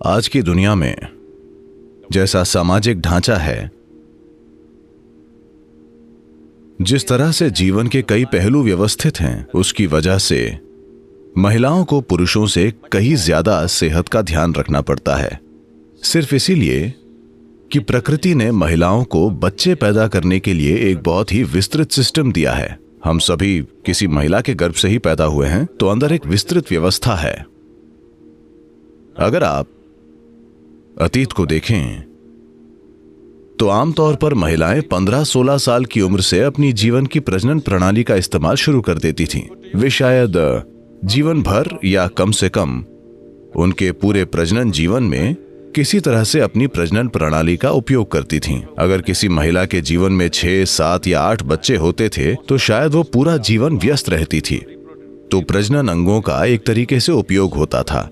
आज की दुनिया में जैसा सामाजिक ढांचा है, जिस तरह से जीवन के कई पहलू व्यवस्थित हैं, उसकी वजह से महिलाओं को पुरुषों से कहीं ज्यादा सेहत का ध्यान रखना पड़ता है। सिर्फ इसीलिए कि प्रकृति ने महिलाओं को बच्चे पैदा करने के लिए एक बहुत ही विस्तृत सिस्टम दिया है। हम सभी किसी महिला के गर्भ से ही पैदा हुए हैं, तो अंदर एक विस्तृत व्यवस्था है। अगर आप अतीत को देखें तो आमतौर पर महिलाएं 15-16 साल की उम्र से अपनी जीवन की प्रजनन प्रणाली का इस्तेमाल शुरू कर देती थीं। वे शायद जीवन भर या कम से कम उनके पूरे प्रजनन जीवन में किसी तरह से अपनी प्रजनन प्रणाली का उपयोग करती थीं। अगर किसी महिला के जीवन में 6, 7 या 8 बच्चे होते थे तो शायद वो पूरा जीवन व्यस्त रहती थी। तो प्रजनन अंगों का एक तरीके से उपयोग होता था।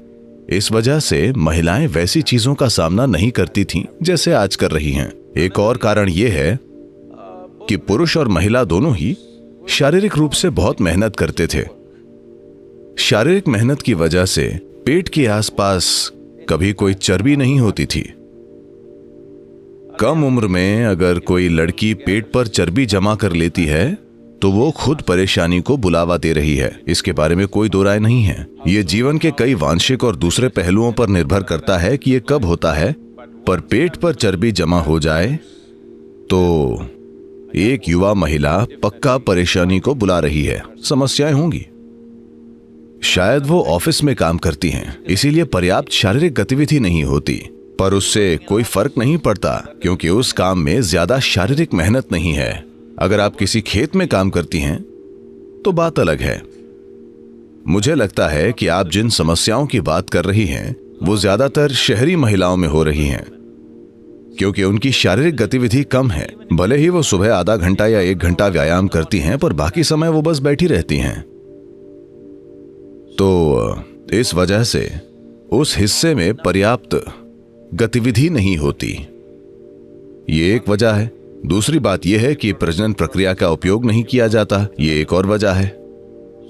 इस वजह से महिलाएं वैसी चीजों का सामना नहीं करती थीं जैसे आज कर रही हैं। एक और कारण यह है कि पुरुष और महिला दोनों ही शारीरिक रूप से बहुत मेहनत करते थे। शारीरिक मेहनत की वजह से पेट के आसपास कभी कोई चर्बी नहीं होती थी। कम उम्र में अगर कोई लड़की पेट पर चर्बी जमा कर लेती है तो वो खुद परेशानी को बुलावा दे रही है। इसके बारे में कोई दो राय नहीं है। ये जीवन के कई वांशिक और दूसरे पहलुओं पर निर्भर करता है कि ये कब होता है, पर पेट पर चर्बी जमा हो जाए तो एक युवा महिला पक्का परेशानी को बुला रही है। समस्याएं होंगी। शायद वो ऑफिस में काम करती हैं, इसीलिए पर्याप्त शारीरिक गतिविधि नहीं होती, पर उससे कोई फर्क नहीं पड़ता क्योंकि उस काम में ज्यादा शारीरिक मेहनत नहीं है। अगर आप किसी खेत में काम करती हैं तो बात अलग है। मुझे लगता है कि आप जिन समस्याओं की बात कर रही हैं वो ज्यादातर शहरी महिलाओं में हो रही हैं, क्योंकि उनकी शारीरिक गतिविधि कम है। भले ही वो सुबह आधा घंटा या 1 घंटा व्यायाम करती हैं, पर बाकी समय वो बस बैठी रहती हैं। तो इस वजह से उस हिस्से में पर्याप्त गतिविधि नहीं होती। ये एक वजह है। दूसरी बात यह है कि प्रजनन प्रक्रिया का उपयोग नहीं किया जाता। ये एक और वजह है।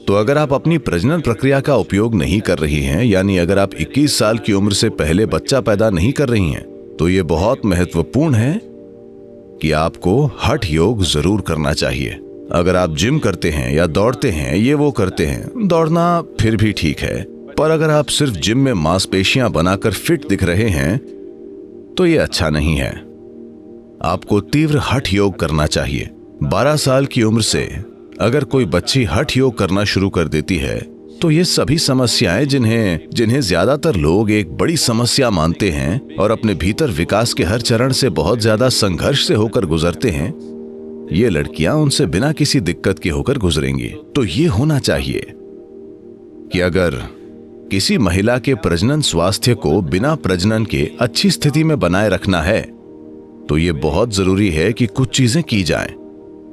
तो अगर आप अपनी प्रजनन प्रक्रिया का उपयोग नहीं कर रही हैं, यानी अगर आप 21 साल की उम्र से पहले बच्चा पैदा नहीं कर रही हैं, तो ये बहुत महत्वपूर्ण है कि आपको हठ योग जरूर करना चाहिए। अगर आप जिम करते हैं या दौड़ते हैं, ये वो करते हैं, दौड़ना फिर भी ठीक है, पर अगर आप सिर्फ जिम में मांसपेशियां बनाकर फिट दिख रहे हैं तो ये अच्छा नहीं है। आपको तीव्र हठ योग करना चाहिए। 12 साल की उम्र से अगर कोई बच्ची हठ योग करना शुरू कर देती है तो ये सभी समस्याएं जिन्हें ज्यादातर लोग एक बड़ी समस्या मानते हैं और अपने भीतर विकास के हर चरण से बहुत ज्यादा संघर्ष से होकर गुजरते हैं, ये लड़कियां उनसे बिना किसी दिक्कत के होकर गुजरेंगी। तो ये होना चाहिए कि अगर किसी महिला के प्रजनन स्वास्थ्य को बिना प्रजनन के अच्छी स्थिति में बनाए रखना है तो ये बहुत जरूरी है कि कुछ चीजें की जाएं,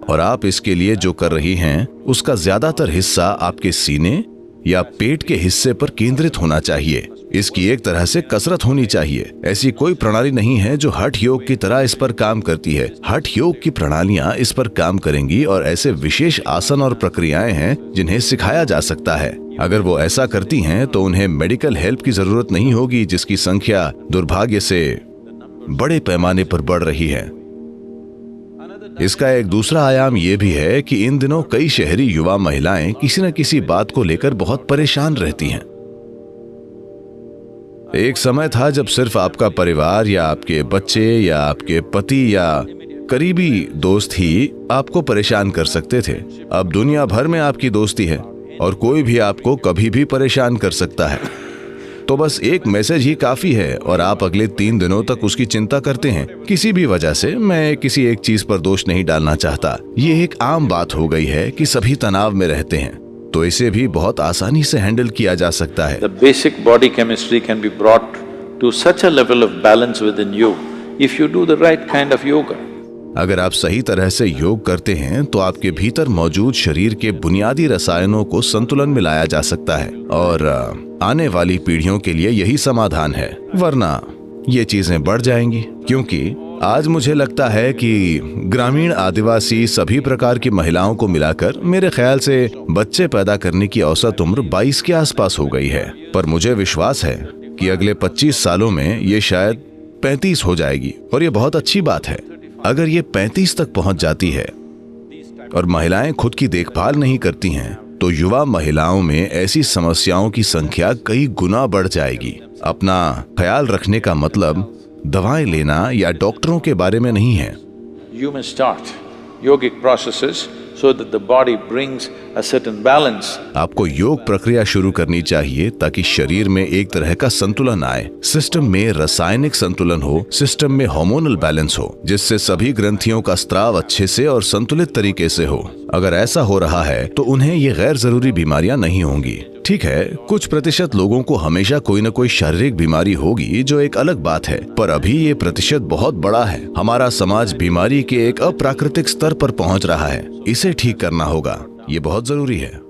और आप इसके लिए जो कर रही हैं उसका ज्यादातर हिस्सा आपके सीने या पेट के हिस्से पर केंद्रित होना चाहिए। इसकी एक तरह से कसरत होनी चाहिए। ऐसी कोई प्रणाली नहीं है जो हठ योग की तरह इस पर काम करती है। हठ योग की प्रणालियां इस पर काम करेंगी और ऐसे विशेष आसन और प्रक्रियाएं हैं जिन्हें सिखाया जा सकता है। अगर वो ऐसा करती हैं तो उन्हें मेडिकल हेल्प की जरूरत नहीं होगी, जिसकी संख्या दुर्भाग्य से बड़े पैमाने पर बढ़ रही है। इसका एक दूसरा आयाम यह भी है कि इन दिनों कई शहरी युवा महिलाएं किसी न किसी बात को लेकर बहुत परेशान रहती हैं। एक समय था जब सिर्फ आपका परिवार या आपके बच्चे या आपके पति या करीबी दोस्त ही आपको परेशान कर सकते थे। अब दुनिया भर में आपकी दोस्ती है और कोई भी आपको कभी भी परेशान कर सकता है। तो बस एक मैसेज ही काफी है और आप अगले 3 दिनों तक उसकी चिंता करते हैं किसी भी वजह से। मैं किसी एक चीज पर दोष नहीं डालना चाहता। ये एक आम बात हो गई है कि सभी तनाव में रहते हैं, तो इसे भी बहुत आसानी से हैंडल किया जा सकता है। The basic body chemistry can be brought to such a level of balance within you if you do the right kind of yoga. अगर आप सही तरह से योग करते हैं तो आपके भीतर मौजूद शरीर के बुनियादी रसायनों को संतुलन में लाया जा सकता है, और आने वाली पीढ़ियों के लिए यही समाधान है। वरना ये चीजें बढ़ जाएंगी, क्योंकि आज मुझे लगता है कि ग्रामीण, आदिवासी, सभी प्रकार की महिलाओं को मिलाकर मेरे ख्याल से बच्चे पैदा करने की औसत उम्र 22 के आसपास हो गई है। पर मुझे विश्वास है कि अगले 25 सालों में ये शायद 35 हो जाएगी, और ये बहुत अच्छी बात है। अगर ये 35 तक पहुंच जाती है और महिलाएं खुद की देखभाल नहीं करती हैं, तो युवा महिलाओं में ऐसी समस्याओं की संख्या कई गुना बढ़ जाएगी। अपना ख्याल रखने का मतलब दवाएं लेना या डॉक्टरों के बारे में नहीं है। You may start yogic processes so that the body brings a certain balance. आपको योग प्रक्रिया शुरू करनी चाहिए ताकि शरीर में एक तरह का संतुलन आए, सिस्टम में रासायनिक संतुलन हो, सिस्टम में हार्मोनल बैलेंस हो, जिससे सभी ग्रंथियों का स्त्राव अच्छे से और संतुलित तरीके से हो। अगर ऐसा हो रहा है तो उन्हें ये गैर जरूरी बीमारियां नहीं होंगी। ठीक है, कुछ प्रतिशत लोगों को हमेशा कोई न कोई शारीरिक बीमारी होगी, जो एक अलग बात है, पर अभी ये प्रतिशत बहुत बड़ा है। हमारा समाज बीमारी के एक अप्राकृतिक स्तर पर पहुंच रहा है। इसे ठीक करना होगा, ये बहुत जरूरी है।